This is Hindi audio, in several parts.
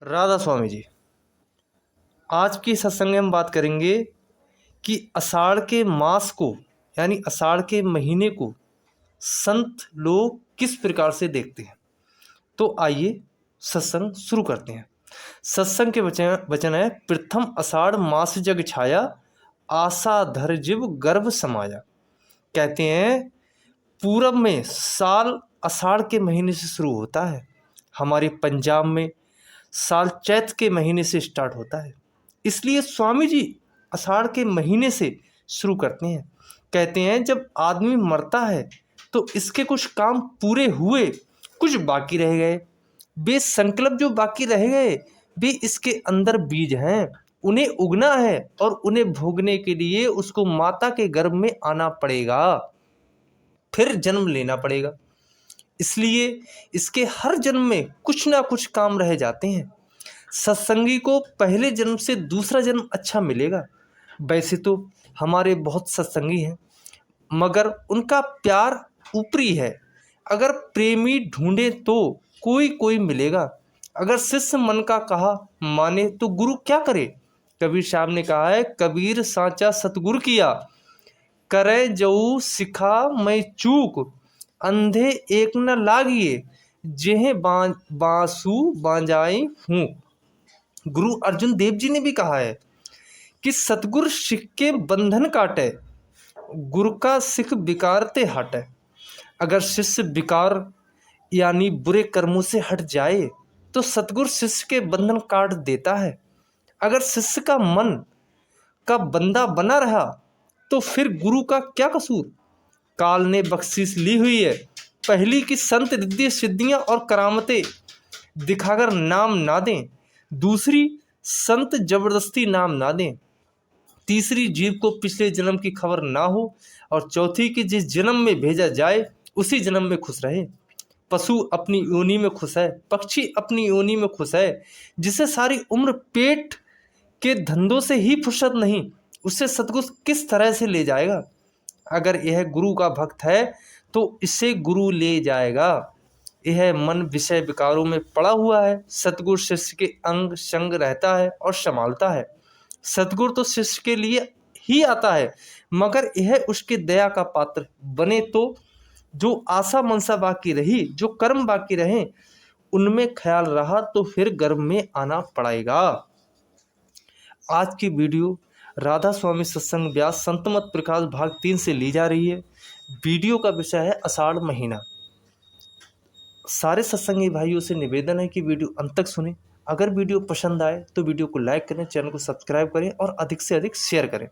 राधा स्वामी जी। आज की सत्संग में हम बात करेंगे कि आषाढ़ के मास को यानी आषाढ़ के महीने को संत लोग किस प्रकार से देखते हैं। तो आइए सत्संग शुरू करते हैं। सत्संग के वचन है, प्रथम आषाढ़ मास जग छाया, आशा धर जिव गर्भ समाया। कहते हैं पूरब में साल आषाढ़ के महीने से शुरू होता है। हमारे पंजाब में साल चैत के महीने से स्टार्ट होता है। इसलिए स्वामी जी आषाढ़ के महीने से शुरू करते हैं। कहते हैं जब आदमी मरता है तो इसके कुछ काम पूरे हुए, कुछ बाकी रह गए। वे संकल्प जो बाकी रह गए वे इसके अंदर बीज हैं, उन्हें उगना है और उन्हें भोगने के लिए उसको माता के गर्भ में आना पड़ेगा, फिर जन्म लेना पड़ेगा। इसलिए इसके हर जन्म में कुछ ना कुछ काम रह जाते हैं। सत्संगी को पहले जन्म से दूसरा जन्म अच्छा मिलेगा। वैसे तो हमारे बहुत सत्संगी हैं मगर उनका प्यार ऊपरी है। अगर प्रेमी ढूंढे तो कोई कोई मिलेगा। अगर शिष्य मन का कहा माने तो गुरु क्या करे। कबीर साहब ने कहा है, कबीर सांचा सतगुरु किया, करे जऊ सिखा मैं चूक, अंधे एक न लागिए, जेह बांसु बांजाई हूँ। गुरु अर्जुन देव जी ने भी कहा है कि सतगुरु सिख के बंधन काटे, गुरु का सिख विकारते हटे। अगर शिष्य विकार यानी बुरे कर्मों से हट जाए तो सतगुरु शिष्य के बंधन काट देता है। अगर शिष्य का मन का बंदा बना रहा तो फिर गुरु का क्या कसूर। काल ने बख्शीश ली हुई है, पहली की संत रिद्धि सिद्धियां और करामतें दिखाकर नाम ना दें, दूसरी संत जबरदस्ती नाम ना दें, तीसरी जीव को पिछले जन्म की खबर ना हो, और चौथी की जिस जन्म में भेजा जाए उसी जन्म में खुश रहे। पशु अपनी योनि में खुश है, पक्षी अपनी योनि में खुश है। जिसे सारी उम्र पेट के धंधों से ही फुर्सत नहीं, उससे सतगुरु किस तरह से ले जाएगा। अगर यह गुरु का भक्त है तो इसे गुरु ले जाएगा। यह मन विषय विकारों में पड़ा हुआ है, सतगुरु शिष्य के अंग संग रहता है और संभालता है। सतगुरु तो शिष्य के लिए ही आता है मगर यह उसके दया का पात्र बने तो जो आशा मनसा बाकी रही, जो कर्म बाकी रहे, उनमें ख्याल रहा तो फिर गर्भ में आना पड़ेगा। आज की वीडियो राधा स्वामी सत्संग व्यास संतमत प्रकाश भाग 3 से ली जा रही है। वीडियो का विषय है आषाढ़ महीना। सारे सत्संगी भाइयों से निवेदन है कि वीडियो अंत तक सुने। अगर वीडियो पसंद आए तो वीडियो को लाइक करें, चैनल को सब्सक्राइब करें और अधिक से अधिक शेयर करें।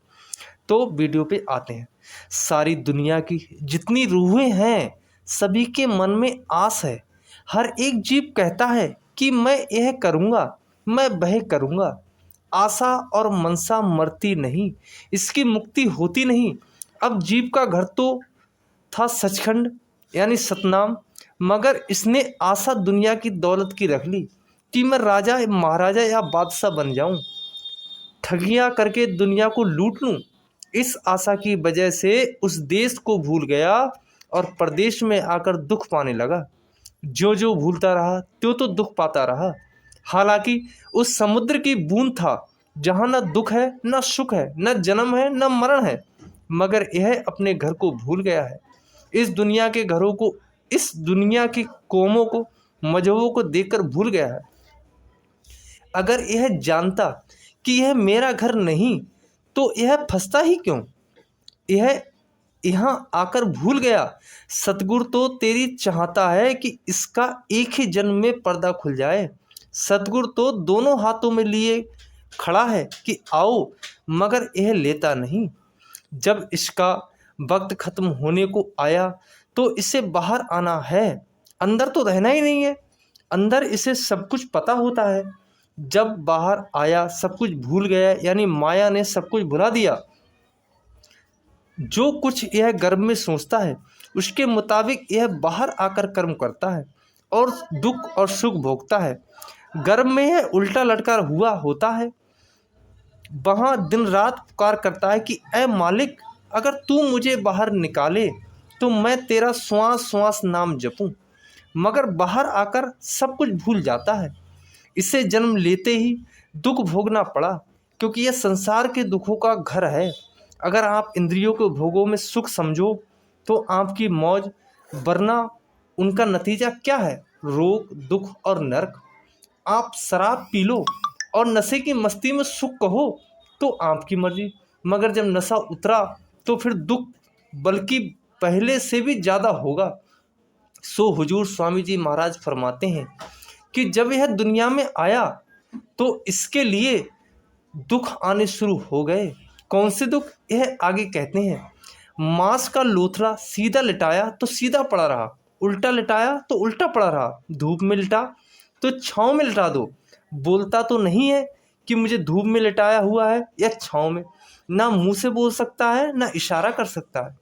तो वीडियो पे आते हैं। सारी दुनिया की जितनी रूहें हैं सभी के मन में आस है। हर एक जीव कहता है कि मैं यह करूँगा, मैं वह करूँगा। आशा और मनसा मरती नहीं, इसकी मुक्ति होती नहीं। अब जीव का घर तो था सचखंड यानी सतनाम, मगर इसने आशा दुनिया की दौलत की रख ली कि मैं राजा महाराजा या बादशाह बन जाऊं, ठगियां करके दुनिया को लूट लूं। इस आशा की वजह से उस देश को भूल गया और प्रदेश में आकर दुख पाने लगा। जो जो भूलता रहा त्यों तो दुख पाता रहा। हालांकि उस समुद्र की बूंद था जहाँ न दुख है न सुख है, न जन्म है न मरण है, मगर यह अपने घर को भूल गया है। इस दुनिया के घरों को, इस दुनिया की कौमों को, मजहबों को देखकर भूल गया है। अगर यह जानता कि यह मेरा घर नहीं तो यह फंसता ही क्यों। यह यहाँ आकर भूल गया। सतगुरु तो तेरी चाहता है कि इसका एक ही जन्म में पर्दा खुल जाए। सतगुरु तो दोनों हाथों में लिए खड़ा है कि आओ, मगर यह लेता नहीं। जब इसका वक्त खत्म होने को आया तो इसे बाहर आना है, अंदर तो रहना ही नहीं है। अंदर इसे सब कुछ पता होता है। जब बाहर आया सब कुछ भूल गया, यानी माया ने सब कुछ भुला दिया। जो कुछ यह गर्भ में सोचता है उसके मुताबिक यह बाहर आकर कर्म करता है और दुख और सुख भोगता है। गर्भ में यह उल्टा लटका हुआ होता है, वहाँ दिन रात पुकार करता है कि ऐ मालिक, अगर तू मुझे बाहर निकाले तो मैं तेरा श्वास श्वास नाम जपूं। मगर बाहर आकर सब कुछ भूल जाता है। इसे जन्म लेते ही दुख भोगना पड़ा, क्योंकि यह संसार के दुखों का घर है। अगर आप इंद्रियों के भोगों में सुख समझो तो आपकी मौज, वरना उनका नतीजा क्या है? रोग, दुख और नरक। आप शराब पी लो और नशे की मस्ती में सुख कहो तो आपकी मर्जी, मगर जब नशा उतरा तो फिर दुख बल्कि पहले से भी ज़्यादा होगा। सो हुजूर स्वामी जी महाराज फरमाते हैं कि जब यह दुनिया में आया तो इसके लिए दुख आने शुरू हो गए। कौन से दुख? यह आगे कहते हैं। मांस का लोथड़ा सीधा लिटाया तो सीधा पड़ा रहा, उल्टा लिटाया तो उल्टा पड़ा रहा। धूप में लिटा तो छाँव में लिटा दो, बोलता तो नहीं है कि मुझे धूप में लिटाया हुआ है या छाँव में। ना मुंह से बोल सकता है ना इशारा कर सकता है।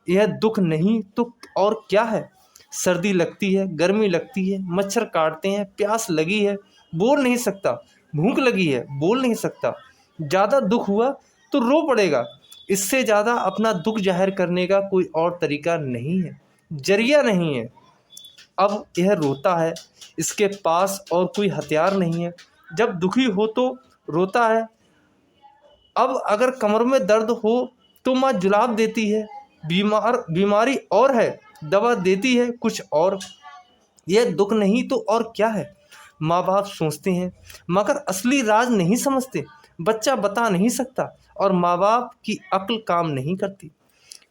यह दुख नहीं तो और क्या है? सर्दी लगती है, गर्मी लगती है, मच्छर काटते हैं, प्यास लगी है, बोल नहीं सकता, भूख लगी है, बोल नहीं सकता। ज़्यादा दुख हुआ तो रो पड़ेगा। इससे ज़्यादा अपना दुख जाहिर करने का कोई और तरीका नहीं है, जरिया नहीं है। अब यह रोता है, इसके पास और कोई हथियार नहीं है। जब दुखी हो तो रोता है। अब अगर कमर में दर्द हो तो माँ जुलाब देती है, बीमारी और है, दवा देती है कुछ और। यह दुख नहीं तो और क्या है? माँ बाप सोचते हैं मगर असली राज नहीं समझते। बच्चा बता नहीं सकता और माँ बाप की अक्ल काम नहीं करती।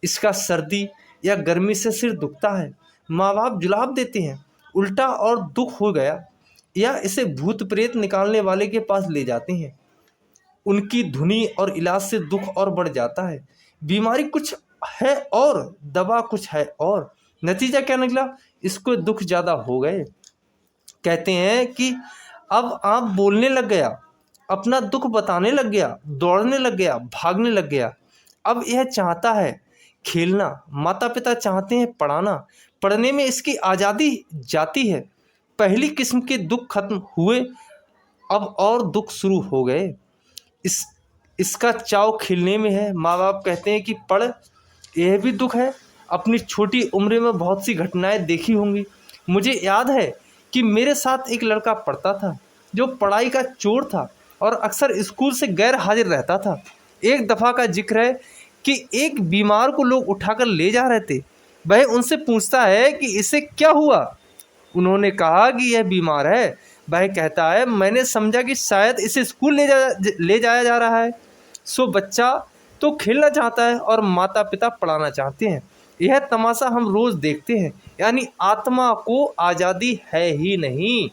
इसका सर्दी या गर्मी से सिर दुखता है, माँ बाप जुलाब देते हैं, उल्टा और दुख हो गया, या इसे भूत प्रेत निकालने वाले के पास ले जाते हैं। उनकी धुनी और इलाज से दुख और बढ़ जाता है। बीमारी कुछ है और दवा कुछ है और नतीजा क्या निकला? इसको दुख ज़्यादा हो गए। कहते हैं कि अब आप बोलने लग गया, अपना दुख बताने लग गया, दौड़ने लग गया, भागने लग गया। अब यह चाहता है खेलना, माता पिता चाहते हैं पढ़ाना, पढ़ने में इसकी आज़ादी जाती है। पहली किस्म के दुख खत्म हुए, अब और दुख शुरू हो गए। इसका चाव खेलने में है। माँ बाप कहते हैं कि पढ़, यह भी दुख है। अपनी छोटी उम्र में बहुत सी घटनाएं देखी होंगी। मुझे याद है कि मेरे साथ एक लड़का पढ़ता था जो पढ़ाई का चोर था और अक्सर स्कूल से गैर हाजिर रहता था। एक दफ़ा का जिक्र है कि एक बीमार को लोग उठाकर ले जा रहे थे। वह उनसे पूछता है कि इसे क्या हुआ। उन्होंने कहा कि यह बीमार है। वह कहता है मैंने समझा कि शायद इसे स्कूल ले जाया जा रहा है। सो बच्चा तो खेलना चाहता है और माता पिता पढ़ाना चाहते हैं। यह तमाशा हम रोज़ देखते हैं। यानी आत्मा को आज़ादी है ही नहीं।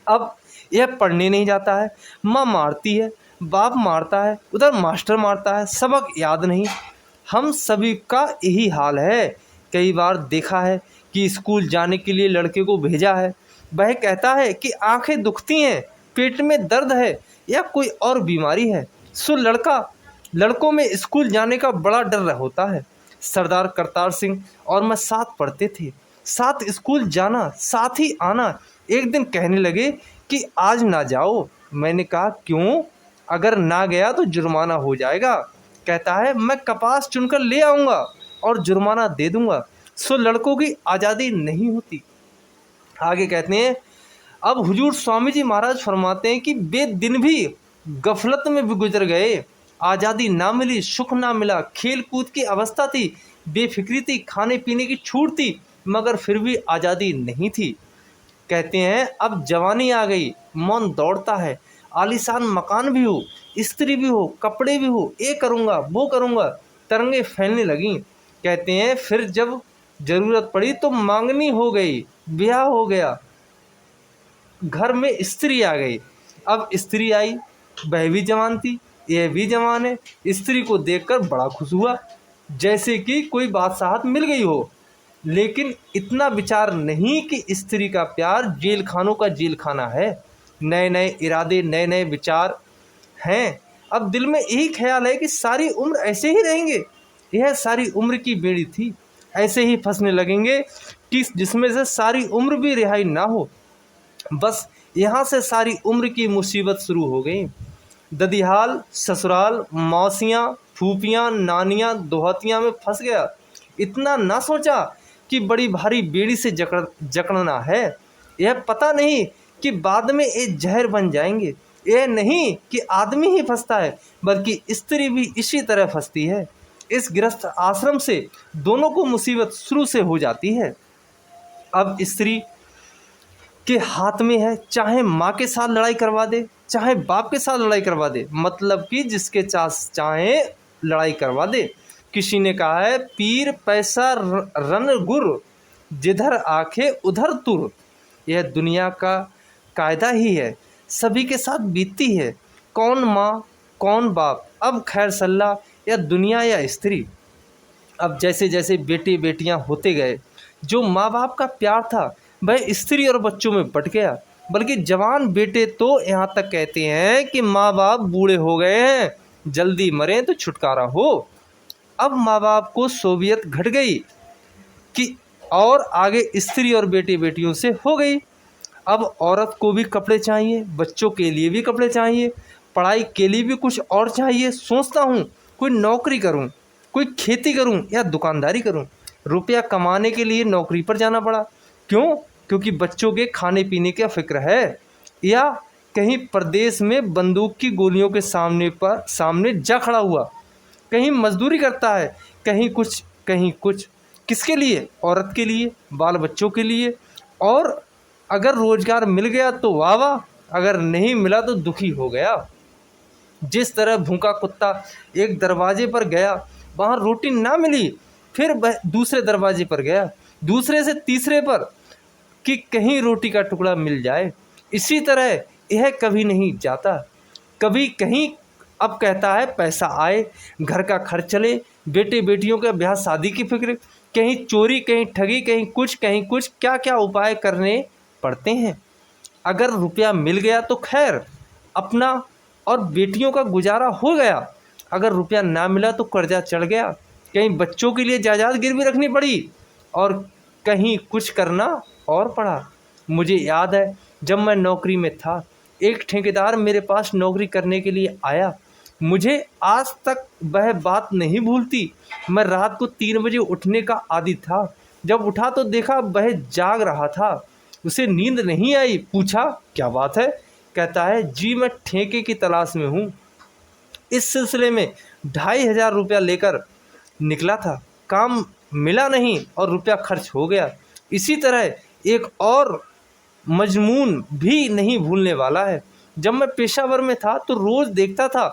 अब यह पढ़ने नहीं जाता है, माँ मारती है, बाप मारता है, उधर मास्टर मारता है, सबक याद नहीं। हम सभी का यही हाल है। कई बार देखा है कि स्कूल जाने के लिए लड़के को भेजा है, वह कहता है कि आंखें दुखती हैं, पेट में दर्द है या कोई और बीमारी है। सो लड़कों में स्कूल जाने का बड़ा डर होता है। सरदार करतार सिंह और मैं साथ पढ़ते थे, साथ स्कूल जाना, साथ ही आना। एक दिन कहने लगे कि आज ना जाओ। मैंने कहा क्यों? अगर ना गया तो जुर्माना हो जाएगा। कहता है मैं कपास चुनकर ले आऊँगा और जुर्माना दे दूँगा। सो लड़कों की आज़ादी नहीं होती। आगे कहते हैं अब हुजूर स्वामी जी महाराज फरमाते हैं कि वे दिन भी गफलत में भी गुजर गए। आज़ादी ना मिली, सुख ना मिला, खेल कूद की अवस्था थी, बेफिक्री थी, खाने पीने की छूट थी, मगर फिर भी आज़ादी नहीं थी। कहते हैं अब जवानी आ गई, मन दौड़ता है, आलीशान मकान भी हो, स्त्री भी हो, कपड़े भी हो, ये करूँगा वो करूँगा, तरंगे फैलने लगीं। कहते हैं फिर जब ज़रूरत पड़ी तो मांगनी हो गई, ब्याह हो गया, घर में स्त्री आ गई। अब स्त्री आई, वह भी जवान थी, यह भी जवान है। स्त्री को देखकर बड़ा खुश हुआ, जैसे कि कोई बादशाहत मिल गई हो। लेकिन इतना विचार नहीं कि स्त्री का प्यार जेल खानों का जेल खाना है। नए नए इरादे, नए नए विचार हैं। अब दिल में यही ख्याल है कि सारी उम्र ऐसे ही रहेंगे। यह सारी उम्र की बेड़ी थी, ऐसे ही फंसने लगेंगे कि जिसमें से सारी उम्र भी रिहाई ना हो। बस यहाँ से सारी उम्र की मुसीबत शुरू हो गई। ददिहाल, ससुराल, मौसियाँ, फूफियाँ, नानियाँ, दोहतियाँ में फंस गया। इतना ना सोचा कि बड़ी भारी बेड़ी से जकड़ना है। यह पता नहीं कि बाद में ये जहर बन जाएंगे। यह नहीं कि आदमी ही फंसता है, बल्कि स्त्री भी इसी तरह फंसती है। इस गृहस्थ आश्रम से दोनों को मुसीबत शुरू से हो जाती है। अब स्त्री के हाथ में है, चाहे माँ के साथ लड़ाई करवा दे, चाहे बाप के साथ लड़ाई करवा दे, मतलब कि जिसके चाहे लड़ाई करवा दे। किसी ने कहा है, पीर पैसा रन गुर, जिधर आंखें उधर तुर। यह दुनिया का कायदा ही है, सभी के साथ बीतती है। कौन माँ कौन बाप, अब खैर सल्ला, या दुनिया या स्त्री। अब जैसे जैसे बेटे बेटियां होते गए, जो माँ बाप का प्यार था वह स्त्री और बच्चों में बट गया। बल्कि जवान बेटे तो यहाँ तक कहते हैं कि माँ बाप बूढ़े हो गए हैं, जल्दी मरें तो छुटकारा हो। अब माँ बाप को सोवियत घट गई कि और आगे स्त्री और बेटे बेटियों से हो गई। अब औरत को भी कपड़े चाहिए, बच्चों के लिए भी कपड़े चाहिए, पढ़ाई के लिए भी कुछ और चाहिए। सोचता हूँ कोई नौकरी करूँ, कोई खेती करूँ या दुकानदारी करूँ। रुपया कमाने के लिए नौकरी पर जाना पड़ा। क्यों? क्योंकि बच्चों के खाने पीने का फिक्र है, या कहीं प्रदेश में बंदूक की गोलियों के सामने जा खड़ा हुआ। कहीं मजदूरी करता है, कहीं कुछ कहीं कुछ। किसके लिए? औरत के लिए, बाल बच्चों के लिए। और अगर रोजगार मिल गया तो वाह वाह, अगर नहीं मिला तो दुखी हो गया। जिस तरह भूखा कुत्ता एक दरवाजे पर गया, वहाँ रोटी ना मिली, फिर वह दूसरे दरवाजे पर गया, दूसरे से तीसरे पर, कि कहीं रोटी का टुकड़ा मिल जाए। इसी तरह यह कभी नहीं जाता, कभी कहीं। अब कहता है पैसा आए, घर का खर्च चले, बेटे बेटियों के ब्याह शादी की फिक्र, कहीं चोरी, कहीं ठगी, कहीं कुछ, क्या क्या उपाय करने पड़ते हैं। अगर रुपया मिल गया तो खैर, अपना और बेटियों का गुजारा हो गया। अगर रुपया ना मिला तो कर्जा चढ़ गया, कहीं बच्चों के लिए जायदाद गिरवी रखनी पड़ी, और कहीं कुछ करना और पड़ा। मुझे याद है, जब मैं नौकरी में था, एक ठेकेदार मेरे पास नौकरी करने के लिए आया। मुझे आज तक वह बात नहीं भूलती। मैं रात को 3 बजे उठने का आदी था। जब उठा तो देखा वह जाग रहा था, उसे नींद नहीं आई। पूछा क्या बात है? कहता है, जी मैं ठेके की तलाश में हूँ। इस सिलसिले में 2500 रुपया लेकर निकला था, काम मिला नहीं और रुपया खर्च हो गया। इसी तरह एक और मजमून भी नहीं भूलने वाला है। जब मैं पेशावर में था तो रोज़ देखता था,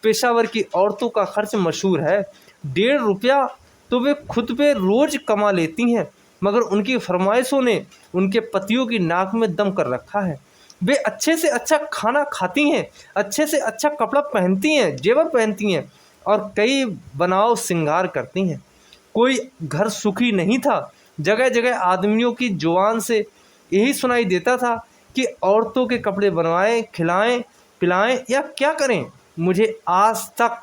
पेशावर की औरतों का खर्च मशहूर है। 1.5 रुपया तो वे खुद पे रोज़ कमा लेती हैं, मगर उनकी फरमाइशों ने उनके पतियों की नाक में दम कर रखा है। वे अच्छे से अच्छा खाना खाती हैं, अच्छे से अच्छा कपड़ा पहनती हैं, जेवर पहनती हैं, और कई बनाव श्रृंगार करती हैं। कोई घर सुखी नहीं था। जगह जगह आदमियों की जुबान से यही सुनाई देता था कि औरतों के कपड़े बनवाएं, खिलाएं, पिलाएं या क्या करें। मुझे आज तक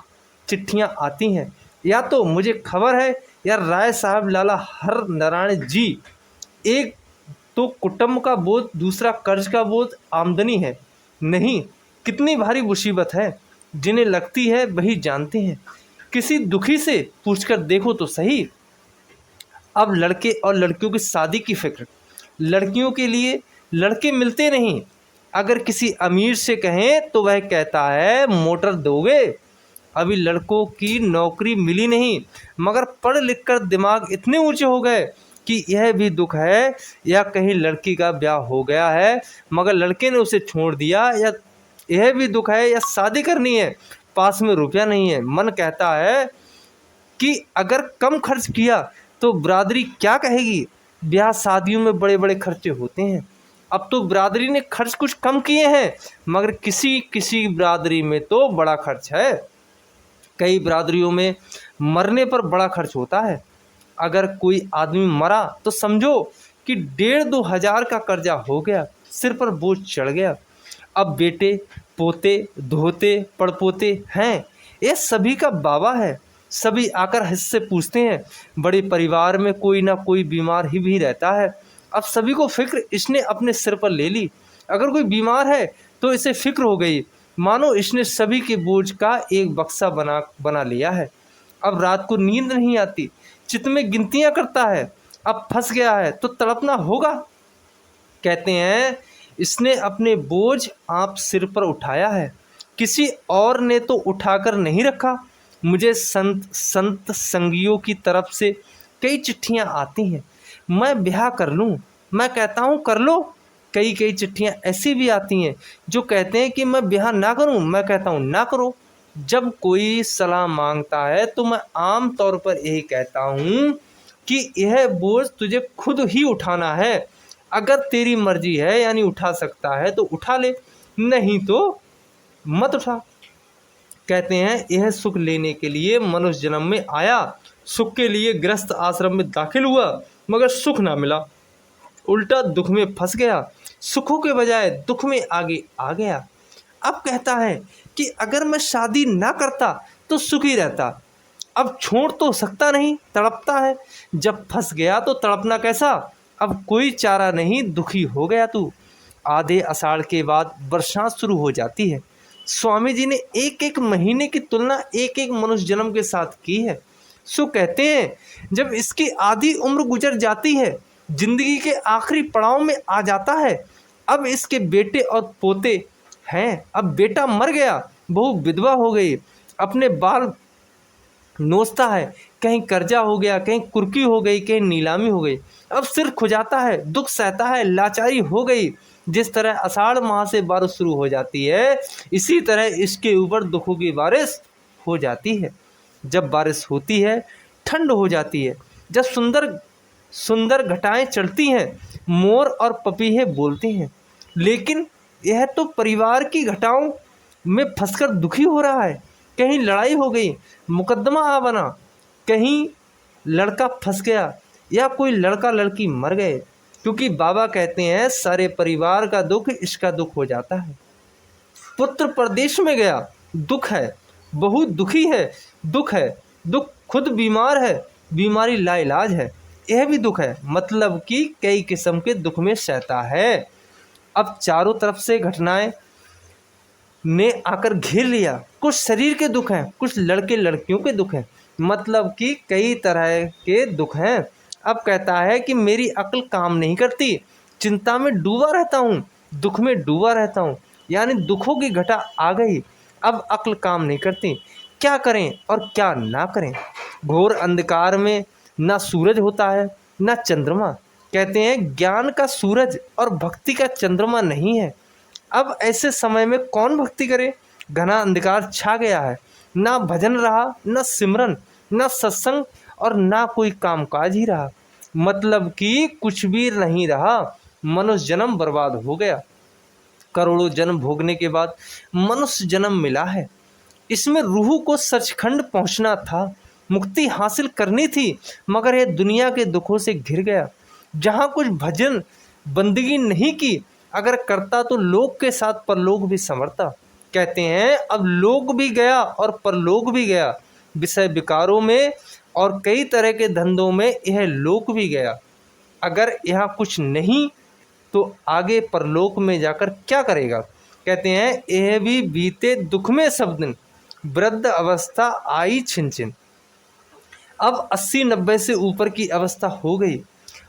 चिट्ठियां आती हैं, या तो मुझे खबर है या राय साहब लाला हर नारायण जी। एक तो कुटुंब का बोझ, दूसरा कर्ज का बोझ, आमदनी है नहीं। कितनी भारी मुसीबत है, जिन्हें लगती है वही जानते हैं। किसी दुखी से पूछकर देखो तो सही। अब लड़के और लड़कियों की शादी की फिक्र। लड़कियों के लिए लड़के मिलते नहीं। अगर किसी अमीर से कहें तो वह कहता है मोटर दोगे। अभी लड़कों की नौकरी मिली नहीं, मगर पढ़ लिख कर दिमाग इतने ऊंचे हो गए कि यह भी दुख है, या कहीं लड़की का ब्याह हो गया है मगर लड़के ने उसे छोड़ दिया, या यह भी दुख है, या शादी करनी है, पास में रुपया नहीं है। मन कहता है कि अगर कम खर्च किया तो बिरादरी क्या कहेगी। ब्याह शादियों में बड़े बड़े खर्चे होते हैं। अब तो बिरादरी ने खर्च कुछ कम किए हैं, मगर किसी किसी बिरादरी में तो बड़ा खर्च है। कई बिरादरियों में मरने पर बड़ा खर्च होता है। अगर कोई आदमी मरा तो समझो कि 1,500-2 हज़ार का कर्जा हो गया, सिर पर बोझ चढ़ गया। अब बेटे पोते धोते पड़पोते हैं, ये सभी का बाबा है। सभी आकर हिस्से पूछते हैं। बड़े परिवार में कोई ना कोई बीमार ही भी रहता है। अब सभी को फिक्र इसने अपने सिर पर ले ली। अगर कोई बीमार है तो इसे फिक्र हो गई, मानो इसने सभी के बोझ का एक बक्सा बना लिया है। अब रात को नींद नहीं आती, चित्त में गिनतियां करता है। अब फंस गया है तो तड़पना होगा। कहते हैं इसने अपने बोझ आप सिर पर उठाया है, किसी और ने तो उठाकर नहीं रखा। मुझे संत संत संगियों की तरफ से कई चिट्ठियां आती हैं, मैं ब्याह कर लूं, मैं कहता हूं कर लो। कई कई चिट्ठियां ऐसी भी आती हैं जो कहते हैं कि मैं ब्याह ना करूं, मैं कहता हूं ना करो। जब कोई सलाह मांगता है तो मैं आम तौर पर यही कहता हूं कि यह बोझ तुझे खुद ही उठाना है। अगर तेरी मर्जी है यानी उठा सकता है तो उठा ले, नहीं तो मत उठा। कहते हैं यह सुख लेने के लिए मनुष्य जन्म में आया, सुख के लिए गृहस्थ आश्रम में दाखिल हुआ, मगर सुख ना मिला, उल्टा दुख में फंस गया, सुखों के बजाय दुख में आगे आ गया। अब कहता है कि अगर मैं शादी ना करता तो सुखी रहता, अब छोड़ तो सकता नहीं, तड़पता है। जब फंस गया तो तड़पना कैसा, अब कोई चारा नहीं, दुखी हो गया तू। आधे आषाढ़ के बाद बरसात शुरू हो जाती है। स्वामी जी ने एक एक महीने की तुलना एक एक मनुष्य जन्म के साथ की है। सो कहते हैं जब इसकी आधी उम्र गुजर जाती है, जिंदगी के आखिरी पड़ाव में आ जाता है, अब इसके बेटे और पोते हैं। अब बेटा मर गया, बहू विधवा हो गई, अपने बाल नोचता है, कहीं कर्जा हो गया, कहीं कुर्की हो गई, कहीं नीलामी हो गई। अब सिर खुजाता है, दुख सहता है, लाचारी हो गई। जिस तरह आषाढ़ माह से बारिश शुरू हो जाती है, इसी तरह इसके ऊपर दुखों की बारिश हो जाती है। जब बारिश होती है ठंड हो जाती है, जब सुंदर सुंदर घटाएं चढ़ती हैं, मोर और पपीहे बोलते हैं। लेकिन यह तो परिवार की घटाओं में फंसकर दुखी हो रहा है। कहीं लड़ाई हो गई, मुकदमा आ बना, कहीं लड़का फंस गया, या कोई लड़का लड़की मर गए। क्योंकि बाबा कहते हैं सारे परिवार का दुख इसका दुख हो जाता है। पुत्र प्रदेश में गया, दुख है, बहू दुखी है, दुख है, दुख खुद बीमार है, बीमारी लाइलाज है, यह भी दुख है। मतलब कि कई किस्म के दुख में सहता है। अब चारों तरफ से घटनाएं ने आकर घेर लिया। कुछ शरीर के दुख हैं, कुछ लड़के लड़कियों के दुख हैं, मतलब कि कई तरह के दुख हैं। अब कहता है कि मेरी अक्ल काम नहीं करती, चिंता में डूबा रहता हूँ, दुख में डूबा रहता हूँ, यानी दुखों की घटा आ गई, अब अक्ल काम नहीं करती, क्या करें और क्या ना करें। घोर अंधकार में ना सूरज होता है ना चंद्रमा। कहते हैं ज्ञान का सूरज और भक्ति का चंद्रमा नहीं है। अब ऐसे समय में कौन भक्ति करे, घना अंधकार छा गया है, ना भजन रहा, ना सिमरन, ना सत्संग और ना कोई कामकाज ही रहा। मतलब कि कुछ भी नहीं रहा, मनुष्य जन्म बर्बाद हो गया। करोड़ों जन्म भोगने के बाद मनुष्य जन्म मिला है। इसमें रूह को सचखंड पहुंचना था, मुक्ति हासिल करनी थी, मगर यह दुनिया के दुखों से घिर गया। जहाँ कुछ भजन बंदगी नहीं की, अगर करता तो लोक के साथ परलोक भी संवरता। कहते हैं अब लोक भी गया और परलोक भी गया, विषय विकारों में और कई तरह के धंधों में यह लोक भी गया। अगर यहाँ कुछ नहीं तो आगे परलोक में जाकर क्या करेगा। कहते हैं यह भी बीते दुख में सब दिन, वृद्ध अवस्था आई छिन छिन। अब 80-90 से ऊपर की अवस्था हो गई,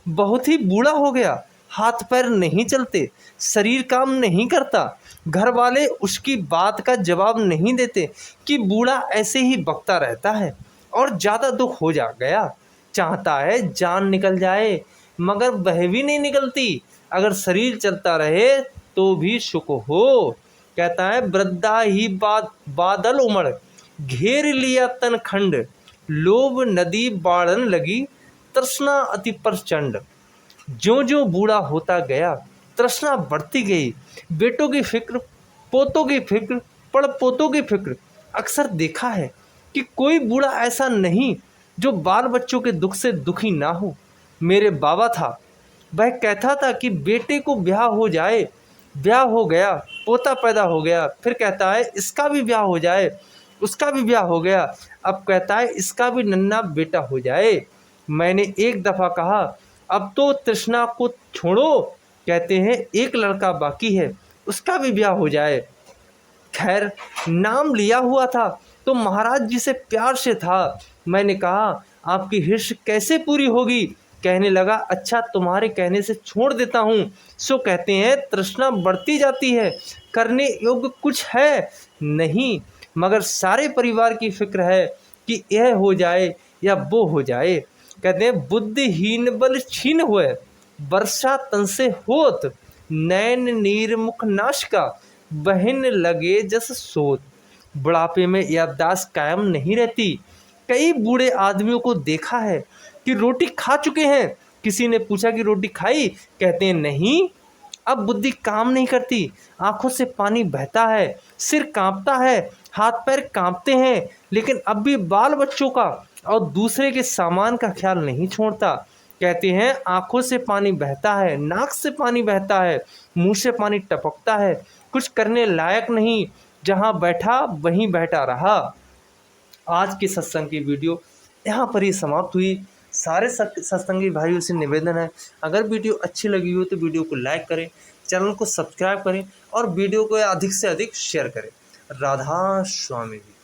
बहुत ही बूढ़ा हो गया, हाथ पैर नहीं चलते, शरीर काम नहीं करता, घर वाले उसकी बात का जवाब नहीं देते कि बूढ़ा ऐसे ही बकता रहता है, और ज़्यादा दुख हो जा गया। चाहता है जान निकल जाए, मगर वह भी नहीं निकलती। अगर शरीर चलता रहे तो भी सुख हो। कहता है वृद्धा ही बादल उमड़, घेर लिया तन खंड, लोभ नदी बाढ़न लगी, तृष्णा अति प्रचंड। ज्यों ज्यों बूढ़ा होता गया, तृष्णा बढ़ती गई, बेटों की फिक्र, पोतों की फिक्र, पड़पोतों की फिक्र। अक्सर देखा है कि कोई बूढ़ा ऐसा नहीं जो बाल बच्चों के दुख से दुखी ना हो। मेरे बाबा था, वह कहता था कि बेटे को ब्याह हो जाए, ब्याह हो गया, पोता पैदा हो गया, फिर कहता है इसका भी ब्याह हो जाए, उसका भी ब्याह हो गया, अब कहता है इसका भी नन्हा बेटा हो जाए। मैंने एक दफ़ा कहा अब तो तृष्णा को छोड़ो, कहते हैं एक लड़का बाकी है, उसका भी ब्याह हो जाए। खैर नाम लिया हुआ था तो महाराज जी से प्यार से था। मैंने कहा आपकी हिर्ष कैसे पूरी होगी, कहने लगा, अच्छा तुम्हारे कहने से छोड़ देता हूँ। सो कहते हैं तृष्णा बढ़ती जाती है, करने योग्य कुछ है नहीं, मगर सारे परिवार की फिक्र है कि यह हो जाए या वो हो जाए। कहते हैं बुद्धिहीन बल छीन हुए, वर्षा तन से होत, नैन नीर मुख नाश का, बहन लगे जस सोत। बुढ़ापे में याददाश्त कायम नहीं रहती। कई बूढ़े आदमियों को देखा है कि रोटी खा चुके हैं, किसी ने पूछा कि रोटी खाई, कहते हैं नहीं, अब बुद्धि काम नहीं करती, आंखों से पानी बहता है, सिर कांपता है, हाथ पैर कांपते हैं, लेकिन अब भी बाल बच्चों का और दूसरे के सामान का ख्याल नहीं छोड़ता। कहते हैं आंखों से पानी बहता है, नाक से पानी बहता है, मुंह से पानी टपकता है, कुछ करने लायक नहीं, जहां बैठा वहीं बैठा रहा। आज के सत्संग की वीडियो यहाँ पर ही समाप्त हुई। सारे सत्संगी भाइयों से निवेदन है, अगर वीडियो अच्छी लगी हो तो वीडियो को लाइक करें, चैनल को सब्सक्राइब करें और वीडियो को अधिक से अधिक शेयर करें। राधा स्वामी जी।